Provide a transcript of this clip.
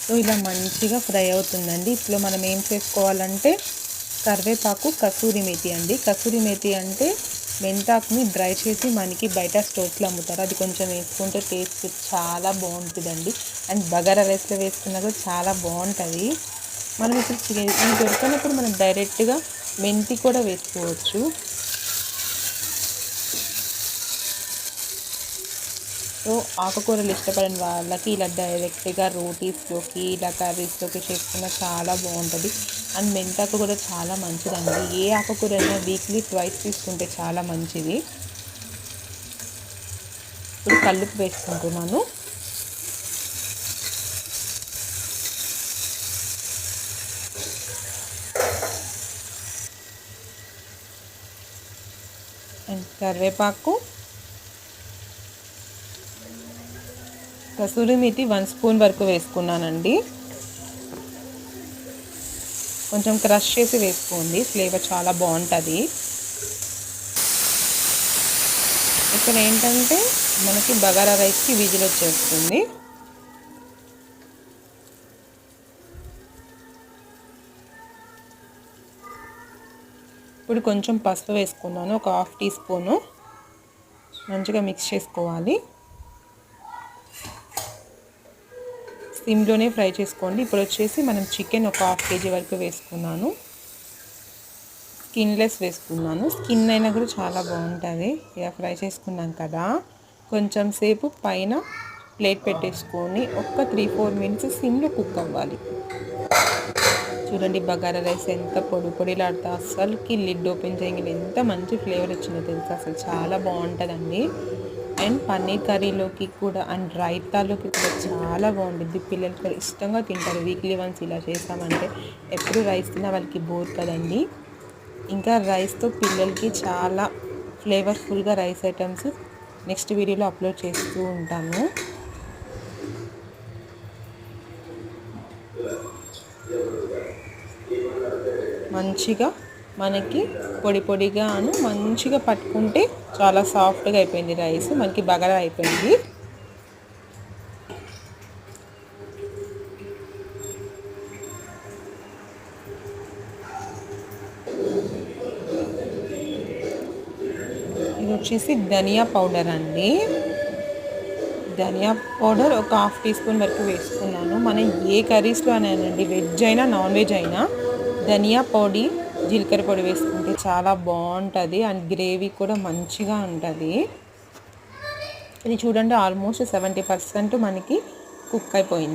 So ఇలా మంచిగా fry అవుతుందండి. ఇప్పుడు మనం ఏం చేసుకోవాలంటే కరివేపాకు, కసూరి మేతి అండి. కసూరి మేతి అంటే మెంతాకుని డ్రై చేసి మనకి బయట స్టోర్స్లో అమ్ముతారు. అది కొంచెం వేసుకుంటే టేస్ట్ చాలా బాగుంటుందండి. అండ్ బగారా రైస్లో వేసుకున్నా కూడా చాలా బాగుంటుంది. మనం ఇప్పుడు ఇది పెడుతున్నప్పుడు మనం డైరెక్ట్గా మెంతి కూడా వేసుకోవచ్చు. సో ఆకుకూరలు ఇష్టపడిన వాళ్ళకి ఇలా డైరెక్ట్గా రోటీస్లోకి ఇలా కర్రీస్లోకి చేసుకున్న చాలా బాగుంటుంది. అండ్ మెంతాకు కూడా చాలా మంచిదండి. ఏ ఆకుకూర అయినా వీక్లీ ట్వైస్ తీసుకుంటే చాలా మంచిది. ఇప్పుడు కల్లుపు వేసుకుంటున్నాను. అండ్ కరివేపాకు, కసూరి మేతి 1 స్పూన్ వరకు వేసుకున్నానండి. కొంచెం క్రష్ చేసి వేసుకోండి, ఫ్లేవర్ చాలా బాగుంటుంది. ఇక్కడ ఏంటంటే మనకి బగారా రైస్కి విజిల్ వచ్చేస్తుంది. ఇప్పుడు కొంచెం పసుపు వేసుకున్నాను, ఒక 1/2 టీ స్పూను. మంచిగా మిక్స్ చేసుకోవాలి. సిమ్లోనే ఫ్రై చేసుకోండి. ఇప్పుడు వచ్చేసి మనం చికెన్ ఒక 1/2 kg వరకు వేసుకున్నాను. స్కిన్లెస్ వేసుకున్నాను. స్కిన్ అయినా కూడా చాలా బాగుంటుంది. ఇలా ఫ్రై చేసుకున్నాం కదా, కొంచెం సేపు పైన ప్లేట్ పెట్టేసుకొని ఒక 3-4 మినిట్స్ సిమ్లో కుక్ అవ్వాలి. చూడండి బగారా రైస్ ఎంత పొడి పొడిలాడుతా, అస్సలుకి లిడ్ ఓపెన్ చేయగానే ఎంత మంచి ఫ్లేవర్ వచ్చిందో తెలుసా. అసలు చాలా బాగుంటుందండి. అండ్ పన్నీర్ కర్రీలోకి కూడా అండ్ రైతాలోకి కూడా చాలా బాగుంటుంది. పిల్లలు కూడా ఇష్టంగా తింటారు. వీక్లీ వన్స్ ఇలా చేస్తామంటే ఎప్పుడు రైస్ తిన్నా వాళ్ళకి బోర్ కదండి. ఇంకా రైస్తో పిల్లలకి చాలా ఫ్లేవర్ఫుల్గా రైస్ ఐటమ్స్ నెక్స్ట్ వీడియోలో అప్లోడ్ చేస్తూ ఉంటాను. మంచిగా మనకి పొడి పొడిగాను మంచిగా పట్టుకుంటే చాలా సాఫ్ట్గా అయిపోయింది రైస్. మనకి బగారా అయిపోయింది. ఇది వచ్చేసి ధనియా పౌడర్ అండి. ధనియా పౌడర్ ఒక 1/2 టీ స్పూన్ వరకు వేసుకున్నాను. మనం ఏ కర్రీస్లో అయినానండి, వెజ్ అయినా నాన్ వెజ్ అయినా ధనియా పొడి, జీలకర్ర పొడి వేసుకుంటే చాలా బాగుంటుంది. అండ్ గ్రేవీ కూడా మంచిగా ఉంటుంది. ఇది చూడండి ఆల్మోస్ట్ 70% మనకి కుక్ అయిపోయింది.